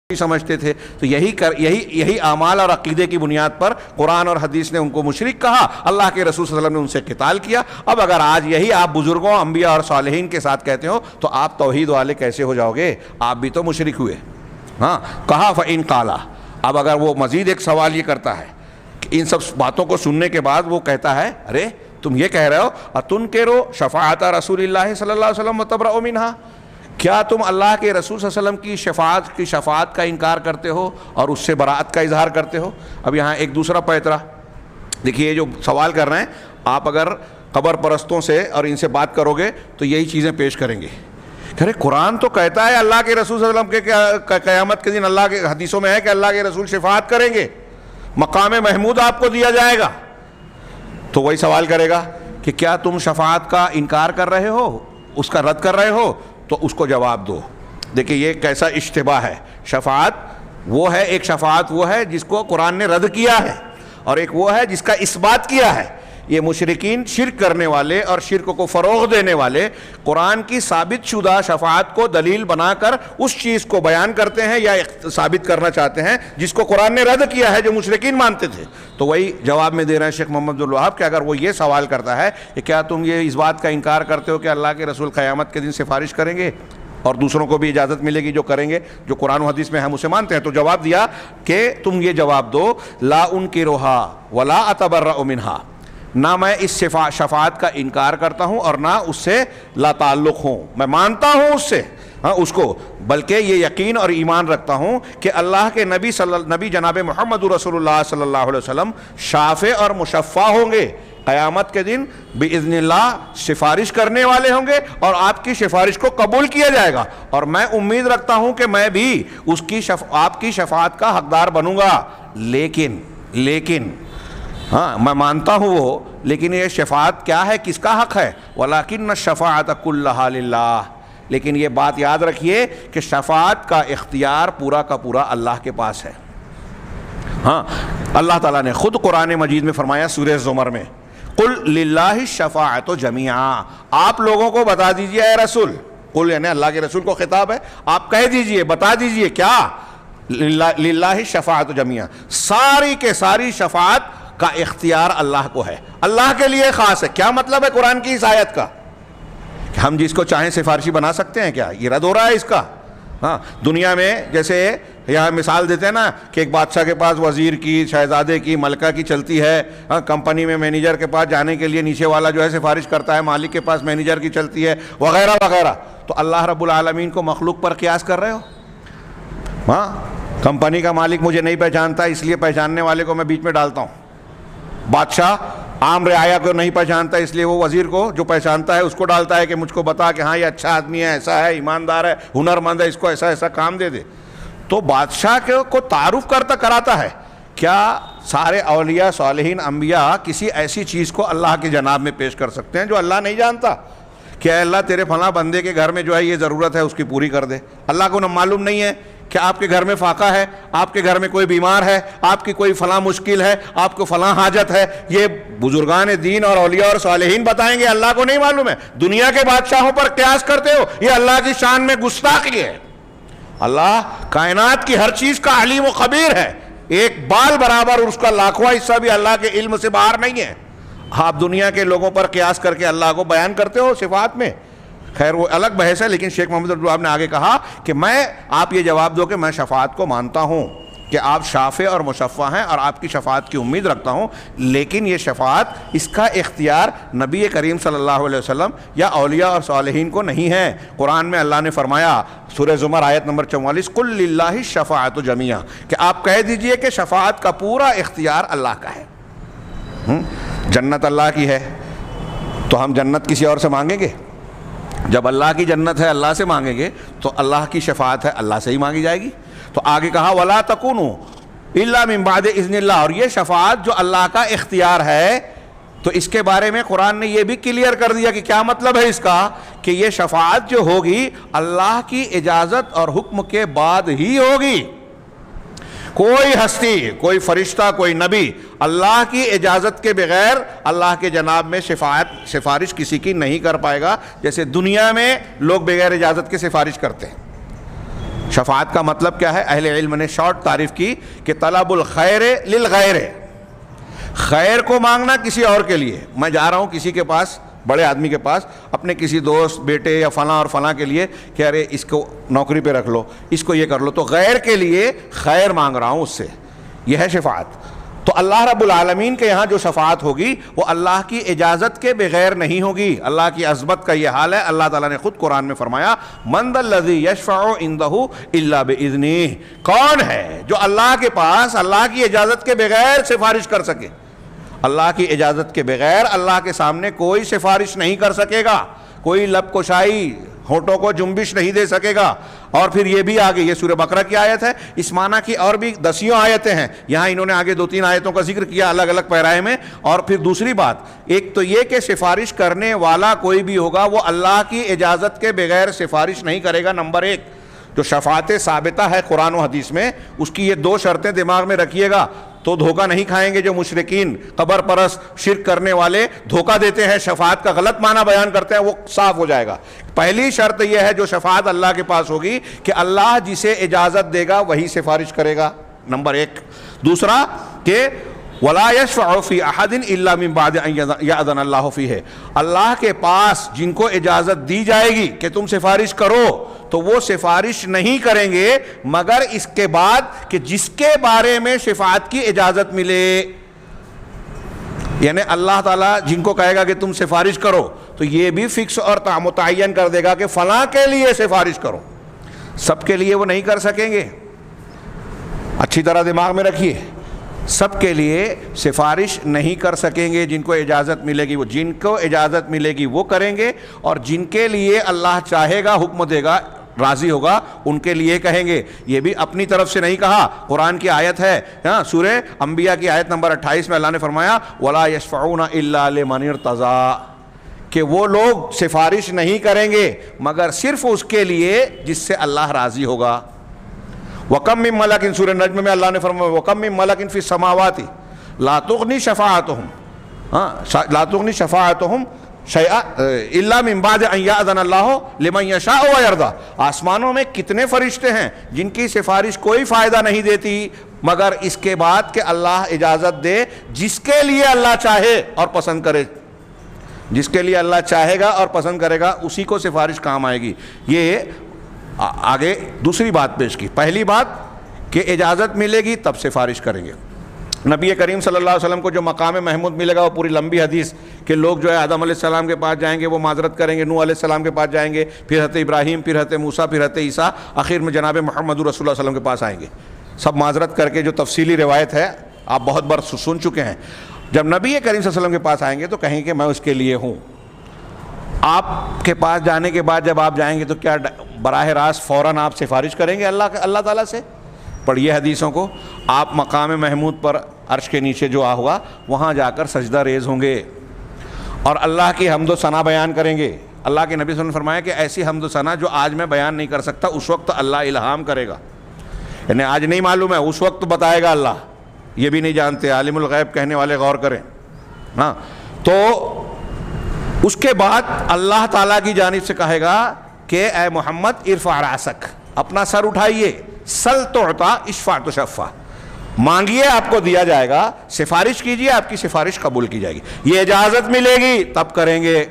سمجھتے تھے. تو یہی اعمال اور عقیدے کی بنیاد پر قرآن اور حدیث نے ان کو مشرک کہا. اللہ کے رسول صلی اللہ علیہ وسلم نے ان سے قتال کیا. اب اگر آج یہی آپ بزرگوں انبیاء اور صالحین کے ساتھ کہتے ہو تو آپ توحید والے کیسے ہو جاؤ گے؟ آپ بھی تو مشرک ہوئے. ہاں کہا فَإِن قَالَ. اب اگر وہ مزید ایک سوال یہ کرتا ہے کہ ان سب باتوں کو سننے کے بعد وہ کہتا ہے ارے تم یہ کہہ رہے ہو اَتُنْكِرُ شَفَاعَةَ رسول اللہ صلی اللہ علیہ وسلم وَتَبْرَؤُ مِنْهَا. کیا تم اللہ کے رسول صلی اللہ علیہ وسلم کی شفاعت کا انکار کرتے ہو اور اس سے براءت کا اظہار کرتے ہو؟ اب یہاں ایک دوسرا پیترا دیکھیے جو سوال کر رہے ہیں. آپ اگر قبر پرستوں سے اور ان سے بات کرو گے تو یہی چیزیں پیش کریں گے. ارے قرآن تو کہتا ہے اللہ کے رسول صلی اللہ علیہ وسلم کے قیامت کے دن اللہ کے حدیثوں میں ہے کہ اللہ کے رسول شفاعت کریں گے, مقام محمود آپ کو دیا جائے گا. تو وہی سوال کرے گا کہ کیا تم شفاعت کا انکار کر رہے ہو, اس کا رد کر رہے ہو؟ تو اس کو جواب دو. دیکھیں یہ کیسا اشتباہ ہے. شفاعت وہ ہے, ایک شفاعت وہ ہے جس کو قرآن نے رد کیا ہے, اور ایک وہ ہے جس کا اثبات کیا ہے. یہ مشرکین شرک کرنے والے اور شرک کو فروغ دینے والے قرآن کی ثابت شدہ شفاعت کو دلیل بنا کر اس چیز کو بیان کرتے ہیں یا ثابت کرنا چاہتے ہیں جس کو قرآن نے رد کیا ہے, جو مشرکین مانتے تھے. تو وہی جواب میں دے رہے ہیں شیخ محمد عبد الوہاب کہ اگر وہ یہ سوال کرتا ہے کہ کیا تم یہ اس بات کا انکار کرتے ہو کہ اللہ کے رسول قیامت کے دن سفارش کریں گے اور دوسروں کو بھی اجازت ملے گی جو کریں گے, جو قرآن و حدیث میں ہم اسے مانتے ہیں, تو جواب دیا کہ تم یہ جواب دو لا انکرھا ولا اتبرأ منھا. نہ میں اس شفاعت کا انکار کرتا ہوں اور نہ اس سے لا تعلق ہوں, میں مانتا ہوں اس سے اس کو, بلکہ یہ یقین اور ایمان رکھتا ہوں کہ اللہ کے نبی جناب محمد رسول اللہ صلی اللہ علیہ وسلم شافع اور مشفع ہوں گے. قیامت کے دن باذن اللہ سفارش کرنے والے ہوں گے اور آپ کی سفارش کو قبول کیا جائے گا, اور میں امید رکھتا ہوں کہ میں بھی اس کی آپ کی شفاعت کا حقدار بنوں گا. لیکن ہاں میں مانتا ہوں وہ, لیکن یہ شفاعت کیا ہے, کس کا حق ہے؟ وَلَكِنَّ الشَّفَاعَةَ كُلَّهَا لِلَّهِ. لیکن یہ بات یاد رکھیے کہ شفاعت کا اختیار پورا کا پورا اللہ کے پاس ہے. ہاں اللہ تعالیٰ نے خود قرآن مجید میں فرمایا سورہ زمر میں قُلْ لِلَّهِ الشَّفَاعَةُ جَمِيعًا. آپ لوگوں کو بتا دیجئے اے رسول, قل یعنی اللہ کے رسول کو خطاب ہے, آپ کہہ دیجئے, بتا دیجئے کیا لِلَّهِ الشَّفَاعَةُ جَمِيعًا, ساری کے ساری شفاعت کا اختیار اللہ کو ہے, اللہ کے لیے خاص ہے. کیا مطلب ہے قرآن کی اس آیت کا کہ ہم جس کو چاہیں سفارشی بنا سکتے ہیں؟ کیا یہ رد ہو رہا ہے اس کا؟ ہاں دنیا میں جیسے یہاں مثال دیتے ہیں نا کہ ایک بادشاہ کے پاس وزیر کی, شہزادے کی, ملکہ کی چلتی ہے, کمپنی میں مینیجر کے پاس جانے کے لیے نیچے والا جو ہے سفارش کرتا ہے, مالک کے پاس مینیجر کی چلتی ہے, وغیرہ وغیرہ. تو اللہ رب العالمین کو مخلوق پر قیاس کر رہے ہو؟ ہاں کمپنی کا مالک مجھے نہیں پہچانتا اس لیے پہچاننے والے کو میں بیچ میں ڈالتا ہوں. بادشاہ عام رعایا کو نہیں پہچانتا اس لیے وہ وزیر کو جو پہچانتا ہے اس کو ڈالتا ہے کہ مجھ کو بتا کہ ہاں یہ اچھا آدمی ہے, ایسا ہے, ایماندار ہے, ہنرمند ہے, اس کو ایسا ایسا کام دے دے. تو بادشاہ کو تعارف کراتا ہے. کیا سارے اولیاء صالحین انبیاء کسی ایسی چیز کو اللہ کے جناب میں پیش کر سکتے ہیں جو اللہ نہیں جانتا؟ کہ اے اللہ تیرے فلاں بندے کے گھر میں جو ہے یہ ضرورت ہے اس کی پوری کر دے. اللہ کو معلوم نہیں ہے کہ آپ کے گھر میں فاقہ ہے, آپ کے گھر میں کوئی بیمار ہے, آپ کی کوئی فلاں مشکل ہے, آپ کو فلاں حاجت ہے؟ یہ بزرگان دین اور اولیاء اور صالحین بتائیں گے, اللہ کو نہیں معلوم ہے. دنیا کے بادشاہوں پر قیاس کرتے ہو, یہ اللہ کی شان میں گستاخی ہے. اللہ کائنات کی ہر چیز کا علیم و خبیر ہے, ایک بال برابر اس کا لاکھواں حصہ بھی اللہ کے علم سے باہر نہیں ہے. آپ دنیا کے لوگوں پر قیاس کر کے اللہ کو بیان کرتے ہو صفات میں. خیر وہ الگ بحث ہے, لیکن شیخ محمد عبد الوہاب نے آگے کہا کہ آپ یہ جواب دو کہ میں شفاعت کو مانتا ہوں کہ آپ شافع اور مشفع ہیں اور آپ کی شفاعت کی امید رکھتا ہوں, لیکن یہ شفاعت اس کا اختیار نبی کریم صلی اللہ علیہ وسلم یا اولیاء اور صالحین کو نہیں ہے. قرآن میں اللہ نے فرمایا سورہ زمر آیت نمبر 44 قُلْ لِلَّهِ الشَّفَاعَةُ جَمِيعًا, کہ آپ کہہ دیجئے کہ شفاعت کا پورا اختیار اللہ کا ہے. جنت اللہ کی ہے تو ہم جنت کسی اور سے مانگیں گے؟ جب اللہ کی جنت ہے اللہ سے مانگیں گے تو اللہ کی شفاعت ہے اللہ سے ہی مانگی جائے گی. تو آگے کہا وَلَا تَكُونُوا إِلَّا مِن بَعْدِ إِذْنِ اللَّهِ, اور یہ شفاعت جو اللہ کا اختیار ہے تو اس کے بارے میں قرآن نے یہ بھی کلیئر کر دیا کہ کیا مطلب ہے اس کا, کہ یہ شفاعت جو ہوگی اللہ کی اجازت اور حکم کے بعد ہی ہوگی. کوئی ہستی, کوئی فرشتہ, کوئی نبی اللہ کی اجازت کے بغیر اللہ کے جناب میں سفارش کسی کی نہیں کر پائے گا, جیسے دنیا میں لوگ بغیر اجازت کے سفارش کرتے ہیں. شفاعت کا مطلب کیا ہے؟ اہل علم نے شارٹ تعریف کی کہ طلب الخیر للغیر، خیر کو مانگنا کسی اور کے لیے. میں جا رہا ہوں کسی کے پاس، بڑے آدمی کے پاس، اپنے کسی دوست، بیٹے یا فلاں اور فلاں کے لیے کہ ارے اس کو نوکری پہ رکھ لو، اس کو یہ کر لو، تو غیر کے لیے خیر مانگ رہا ہوں اس سے، یہ ہے شفاعت. تو اللہ رب العالمین کے یہاں جو شفاعت ہوگی وہ اللہ کی اجازت کے بغیر نہیں ہوگی. اللہ کی عظمت کا یہ حال ہے. اللہ تعالیٰ نے خود قرآن میں فرمایا من ذا الذی یشفع عندہ الا باذنہ، کون ہے جو اللہ کے پاس اللہ کی اجازت کے بغیر سفارش کر سکے؟ اللہ کی اجازت کے بغیر اللہ کے سامنے کوئی سفارش نہیں کر سکے گا، کوئی لب کشائی، ہونٹوں کو جنبش نہیں دے سکے گا. اور پھر یہ بھی آگے، یہ سورہ بقرہ کی آیت ہے، اس معنی کی اور بھی دسیوں آیتیں ہیں. یہاں انہوں نے آگے 2-3 آیتوں کا ذکر کیا الگ الگ پیرائے میں. اور پھر دوسری بات، ایک تو یہ کہ سفارش کرنے والا کوئی بھی ہوگا وہ اللہ کی اجازت کے بغیر سفارش نہیں کرے گا. نمبر 1 جو شفاعت ثابتہ ہے قرآن و حدیث میں، اس کی یہ 2 شرطیں دماغ میں رکھیے گا تو دھوکہ نہیں کھائیں گے. جو مشرکین، قبر پرست، شرک کرنے والے دھوکہ دیتے ہیں، شفاعت کا غلط معنی بیان کرتے ہیں، وہ صاف ہو جائے گا. پہلی شرط یہ ہے جو شفاعت اللہ کے پاس ہوگی کہ اللہ جسے اجازت دے گا وہی سفارش کرے گا، نمبر 1. دوسرا کہ وَلَا يَشْفَعُ فِي أَحَدٍ إِلَّا مِن بَعْدِ أَن يَأْذَنَ اللَّهُ فِيهِ، اللہ کے پاس جن کو اجازت دی جائے گی کہ تم سفارش کرو تو وہ سفارش نہیں کریں گے مگر اس کے بعد کہ جس کے بارے میں شفاعت کی اجازت ملے. یعنی اللہ تعالیٰ جن کو کہے گا کہ تم سفارش کرو تو یہ بھی فکس اور متعین کر دے گا کہ فلاں کے لیے سفارش کرو. سب کے لیے وہ نہیں کر سکیں گے، اچھی طرح دماغ میں رکھیے. سب کے لیے سفارش نہیں کر سکیں گے. جن کو اجازت ملے گی وہ، جن کو اجازت ملے گی وہ کریں گے، اور جن کے لیے اللہ چاہے گا، حکم دے گا، راضی ہوگا، ان کے لیے کہیں گے. یہ بھی اپنی طرف سے نہیں کہا، قرآن کی آیت ہے، سورہ انبیاء کی آیت نمبر 28 میں اللہ نے فرمایا وَلَا يَشْفَعُونَ إِلَّا لِمَنِ ارْتَضَىٰ، کہ وہ لوگ سفارش نہیں کریں گے مگر صرف اس کے لیے جس سے اللہ راضی ہوگا. وَكَم مِّن مَلَكٍ، سورہ نجم میں اللہ نے فرمایا وَكَم مِّن مَلَكٍ فِي السَّمَاوَاتِ لَا تُغْنِي شَفَاعَتُهُمْ لَا تُغْنِي شَفَاعَتُهُمْ شَيْئًا إِلَّا مِن بَعْدِ أَن يَأْذَنَ اللَّهُ لِمَن يَشَاءُ وَيَرْضَىٰ. آسمانوں میں کتنے فرشتے ہیں جن کی سفارش کوئی فائدہ نہیں دیتی مگر اس کے بعد کہ اللہ اجازت دے جس کے لیے اللہ چاہے اور پسند کرے. جس کے لیے اللہ چاہے گا اور پسند کرے گا اسی کو سفارش کام آئے گی. یہ آگے دوسری بات پیش کی. پہلی بات کہ اجازت ملے گی تب سفارش کریں گے. نبی کریم صلی اللہ علیہ وسلم کو جو مقام محمود ملے گا وہ پوری لمبی حدیث کہ لوگ جو ہے آدم علیہ السلام کے پاس جائیں گے، وہ معذرت کریں گے، نوح علیہ السلام کے پاس جائیں گے، پھر حضرت ابراہیم، پھر حضرت موسیٰ، پھر حضرت عیسیٰ، آخر میں جناب محمد رسول اللہ صلی اللہ علیہ وسلم کے پاس آئیں گے. سب معذرت کر کے جو تفصیلی روایت ہے آپ بہت بار سن چکے ہیں. جب نبی کریم صلی اللہ علیہ وسلم کے پاس آئیں گے تو کہیں کہ میں اس کے لیے ہوں. آپ کے پاس جانے کے بعد جب آپ جائیں گے تو کیا براہ راست فوراً آپ سفارش کریں گے اللہ تعالیٰ سے؟ پڑھیے حدیثوں کو. آپ مقام محمود پر عرش کے نیچے جو ہوا وہاں جا کر سجدہ ریز ہوں گے اور اللہ کی حمد و ثنا بیان کریں گے. اللہ کے نبی صلی اللہ علیہ وسلم نے فرمایا کہ ایسی حمد و ثنا جو آج میں بیان نہیں کر سکتا اس وقت اللہ الہام کرے گا. یعنی آج نہیں معلوم ہے، اس وقت بتائے گا اللہ. یہ بھی نہیں جانتے، عالم الغیب کہنے والے غور کریں. ہاں، تو اس کے بعد اللہ تعالیٰ کی جانب سے کہے گا کہ اے محمد ارفع راسک، اپنا سر اٹھائیے، سل تعطا اشفع تشفع، مانگیے آپ کو دیا جائے گا، سفارش کیجیے آپ کی سفارش قبول کی جائے گی. یہ اجازت ملے گی تب کریں گے.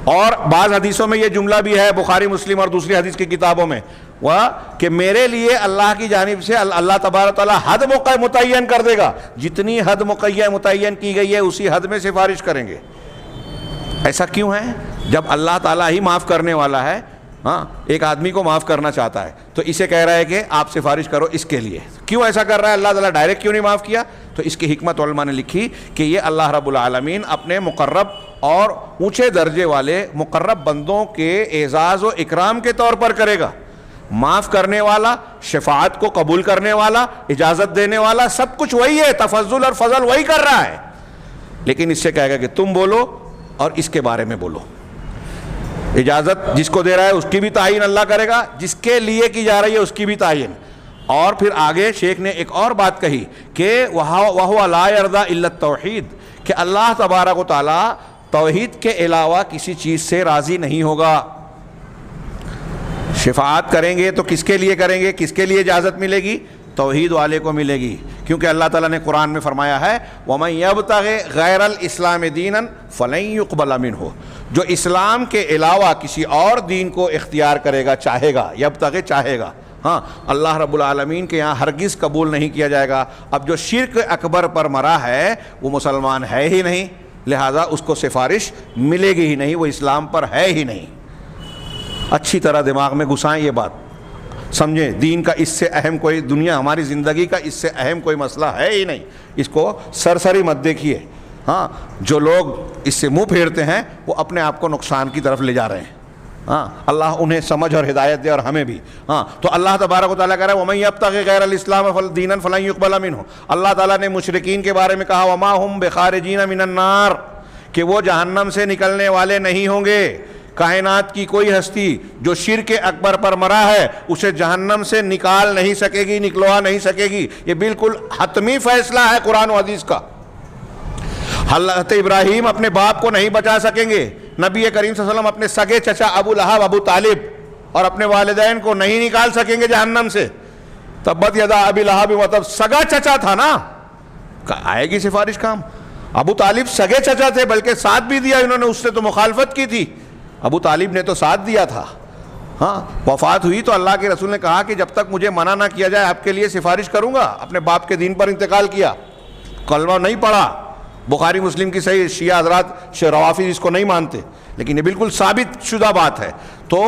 اور بعض حدیثوں میں یہ جملہ بھی ہے، بخاری مسلم اور دوسری حدیث کی کتابوں میں، وہ کہ میرے لیے اللہ کی جانب سے اللہ تبارک تعالیٰ حد متعین کر دے گا، جتنی حد متعین کی گئی ہے اسی حد میں سفارش کریں گے. ایسا کیوں ہے؟ جب اللہ تعالیٰ ہی معاف کرنے والا ہے. ہاں، ایک آدمی کو معاف کرنا چاہتا ہے تو اسے کہہ رہا ہے کہ آپ سفارش کرو اس کے لیے. کیوں ایسا کر رہا ہے اللہ تعالیٰ؟ ڈائریکٹ کیوں نہیں معاف کیا؟ تو اس کی حکمت علماء نے لکھی کہ یہ اللہ رب العالمین اپنے مقرب اور اونچے درجے والے مقرب بندوں کے اعزاز و اکرام کے طور پر کرے گا. معاف کرنے والا، شفاعت کو قبول کرنے والا، اجازت دینے والا، سب کچھ وہی ہے. تفضل اور فضل وہی کر رہا ہے، لیکن اس سے کہے گا کہ تم بولو اور اس کے بارے میں بولو. اجازت جس کو دے رہا ہے اس کی بھی تعین اللہ کرے گا، جس کے لیے کی جا رہی ہے اس کی بھی تعین. اور پھر آگے شیخ نے ایک اور بات کہی کہ وَهُوَ لَا يَرْضَىٰ إِلَّا التَّوْحِيدَ، کہ اللہ تبارک و تعالیٰ توحید کے علاوہ کسی چیز سے راضی نہیں ہوگا. شفاعت کریں گے تو کس کے لیے کریں گے؟ کس کے لیے اجازت ملے گی؟ توحید والے کو ملے گی، کیونکہ اللہ تعالیٰ نے قرآن میں فرمایا ہے وَمَن يَبْتَغِ غَيْرَ الْإِسْلَامِ دِينًا فَلَن يُقْبَلَ مِنْهُ، جو اسلام کے علاوہ کسی اور دین کو اختیار کرے گا، چاہے گا، یبتغ چاہے گا، ہاں، اللہ رب العالمین کے یہاں ہرگز قبول نہیں کیا جائے گا۔ اب جو شرک اکبر پر مرا ہے وہ مسلمان ہے ہی نہیں، لہذا اس کو سفارش ملے گی ہی نہیں، وہ اسلام پر ہے ہی نہیں۔ اچھی طرح دماغ میں گھسائیں یہ بات، سمجھیں دین کا اس سے اہم کوئی، دنیا ہماری زندگی کا اس سے اہم کوئی مسئلہ ہے ہی نہیں، اس کو سرسری مت دیکھیے۔ ہاں، جو لوگ اس سے منہ پھیرتے ہیں وہ اپنے آپ کو نقصان کی طرف لے جا رہے ہیں۔ ہاں، اللہ انہیں سمجھ اور ہدایت دے اور ہمیں بھی۔ ہاں، تو اللہ تبارک و تعالیٰ کہہ رہا ہے وَمَن يَبْتَغِ غَيْرَ الْإِسْلَامِ دِينًا فَلَن يُقْبَلَ مِنْهُ۔ اللہ تعالیٰ نے مشرکین کے بارے میں کہا وَمَا هُمْ بِخَارِجِينَ مِنَ النَّارِ، کہ وہ جہنم سے نکلنے والے نہیں ہوں گے۔ کائنات کی کوئی ہستی جو شرک اکبر پر مرا ہے اسے جہنم سے نکال نہیں سکے گی، نکلوا نہیں سکے گی، یہ بالکل حتمی فیصلہ ہے قرآن و حدیث کا۔ حضرت ابراہیم اپنے باپ کو نہیں بچا سکیں گے، نبی کریم صلی اللہ علیہ وسلم اپنے سگے چچا ابو لہب ابو طالب اور اپنے والدین کو نہیں نکال سکیں گے جہنم سے۔ تبت یدا ابی لہب مطلب سگا چچا تھا نا، آئے گی سفارش کام؟ ابو طالب سگے چچا تھے، بلکہ ساتھ بھی دیا انہوں نے، اس سے تو مخالفت کی تھی، ابو طالب نے تو ساتھ دیا تھا۔ ہاں، وفات ہوئی تو اللہ کے رسول نے کہا کہ جب تک مجھے منع نہ کیا جائے آپ کے لیے سفارش کروں گا، اپنے باپ کے دین پر انتقال کیا، کلمہ نہیں پڑھا۔ بخاری مسلم کی صحیح، شیعہ حضرات روافض اس کو نہیں مانتے، لیکن یہ بالکل ثابت شدہ بات ہے۔ تو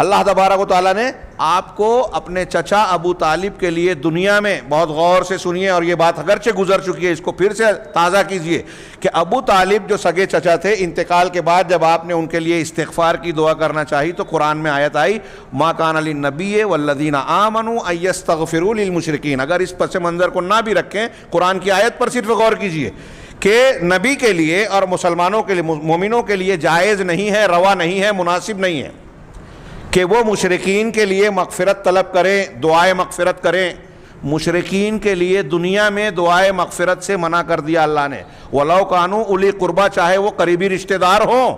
اللہ تبارک و تعالیٰ نے آپ کو اپنے چچا ابو طالب کے لیے دنیا میں، بہت غور سے سنیے اور یہ بات اگرچہ گزر چکی ہے اس کو پھر سے تازہ کیجئے، کہ ابو طالب جو سگے چچا تھے، انتقال کے بعد جب آپ نے ان کے لیے استغفار کی دعا کرنا چاہی تو قرآن میں آیت آئی ما کان للنبی والذین آمنوا ان یستغفروا للمشرکین۔ اگر اس پس منظر کو نہ بھی رکھیں، قرآن کی آیت پر صرف غور کیجئے کہ نبی کے لیے اور مسلمانوں کے لیے، مومنوں کے لیے جائز نہیں ہے، روا نہیں ہے، مناسب نہیں ہے کہ وہ مشرکین کے لیے مغفرت طلب کریں، دعائے مغفرت کریں۔ مشرکین کے لیے دنیا میں دعائے مغفرت سے منع کر دیا اللہ نے، وَلَوْ كَانُوا أُولِي قُرْبَىٰ، چاہے وہ قریبی رشتہ دار ہوں،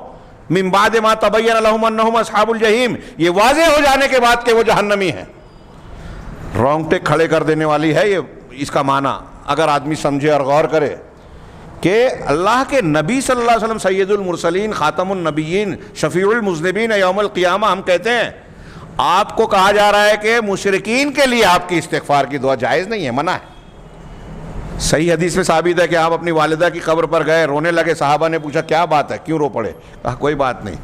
مِن بَعْدِ مَا تَبَيَّنَ لَهُمْ أَنَّهُمْ أَصْحَابُ الْجَحِيمِ، یہ واضح ہو جانے کے بعد کہ وہ جہنمی ہیں۔ رونگٹے کھڑے کر دینے والی ہے یہ اس کا معنی، اگر آدمی سمجھے اور غور کرے کہ اللہ کے نبی صلی اللہ علیہ وسلم سید المرسلین، خاتم النبیین، شفیع المذنبین یوم القیامہ، ہم کہتے ہیں آپ کو کہا جا رہا ہے کہ مشرکین کے لیے آپ کی استغفار کی دعا جائز نہیں ہے، منع ہے۔ صحیح حدیث میں ثابت ہے کہ آپ اپنی والدہ کی قبر پر گئے، رونے لگے، صحابہ نے پوچھا کیا بات ہے، کیوں رو پڑے؟ کہا کوئی بات نہیں،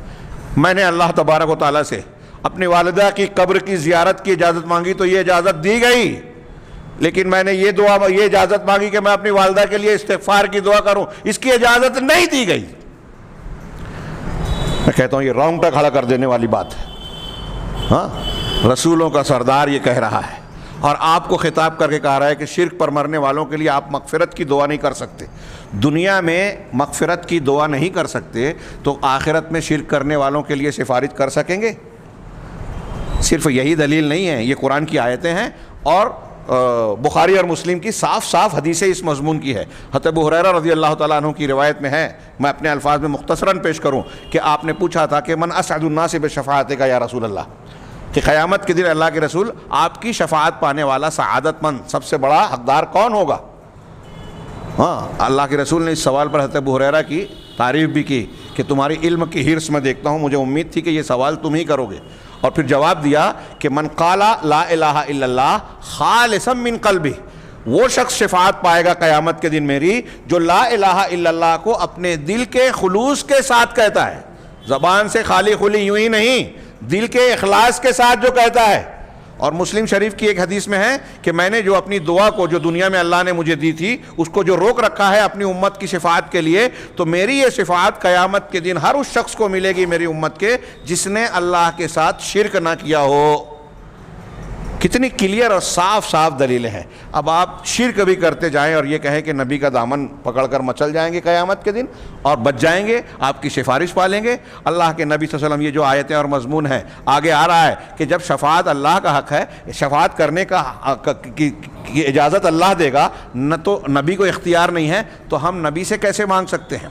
میں نے اللہ تبارک و تعالیٰ سے اپنی والدہ کی قبر کی زیارت کی اجازت مانگی تو یہ اجازت دی گئی، لیکن میں نے یہ اجازت مانگی کہ میں اپنی والدہ کے لیے استغفار کی دعا کروں، اس کی اجازت نہیں دی گئی۔ میں کہتا ہوں یہ رونگٹا کھڑا کر دینے والی بات ہے۔ ہاں، رسولوں کا سردار یہ کہہ رہا ہے اور آپ کو خطاب کر کے کہہ رہا ہے کہ شرک پر مرنے والوں کے لیے آپ مغفرت کی دعا نہیں کر سکتے۔ دنیا میں مغفرت کی دعا نہیں کر سکتے تو آخرت میں شرک کرنے والوں کے لیے سفارش کر سکیں گے؟ صرف یہی دلیل نہیں ہے، یہ قرآن کی آیتیں ہیں اور بخاری اور مسلم کی صاف صاف حدیثیں اس مضمون کی ہے۔ حضرت ابو ہریرہ رضی اللہ تعالیٰ عنہ کی روایت میں ہے، میں اپنے الفاظ میں مختصراً پیش کروں کہ آپ نے پوچھا تھا کہ من اسعد الناس بشفاعتک یا رسول اللہ، کہ قیامت کے دن اللہ کے رسول آپ کی شفاعت پانے والا سعادت مند سب سے بڑا حقدار کون ہوگا؟ ہاں، اللہ کے رسول نے اس سوال پر حضرت ابو ہریرہ کی تعریف بھی کی کہ تمہاری علم کی حرص میں دیکھتا ہوں، مجھے امید تھی کہ یہ سوال تم ہی کرو گے، اور پھر جواب دیا کہ من قال لا الہ الا اللہ خالصا من قلبہ، وہ شخص شفاعت پائے گا قیامت کے دن میری جو لا الہ الا اللہ کو اپنے دل کے خلوص کے ساتھ کہتا ہے، زبان سے خالی خلی یوں ہی نہیں، دل کے اخلاص کے ساتھ جو کہتا ہے۔ اور مسلم شریف کی ایک حدیث میں ہے کہ میں نے جو اپنی دعا کو جو دنیا میں اللہ نے مجھے دی تھی اس کو جو روک رکھا ہے اپنی امت کی شفاعت کے لیے، تو میری یہ شفاعت قیامت کے دن ہر اس شخص کو ملے گی میری امت کے جس نے اللہ کے ساتھ شرک نہ کیا ہو۔ کتنی کلیئر اور صاف صاف دلیلیں ہیں۔ اب آپ شرک بھی کرتے جائیں اور یہ کہیں کہ نبی کا دامن پکڑ کر مچل جائیں گے قیامت کے دن اور بچ جائیں گے، آپ کی سفارش پا لیں گے۔ اللہ کے نبی صلی اللہ علیہ وسلم، یہ جو آیتیں اور مضمون ہیں آگے آ رہا ہے کہ جب شفاعت اللہ کا حق ہے، شفاعت کرنے کی اجازت اللہ دے گا، نہ تو نبی کو اختیار نہیں ہے، تو ہم نبی سے کیسے مانگ سکتے ہیں؟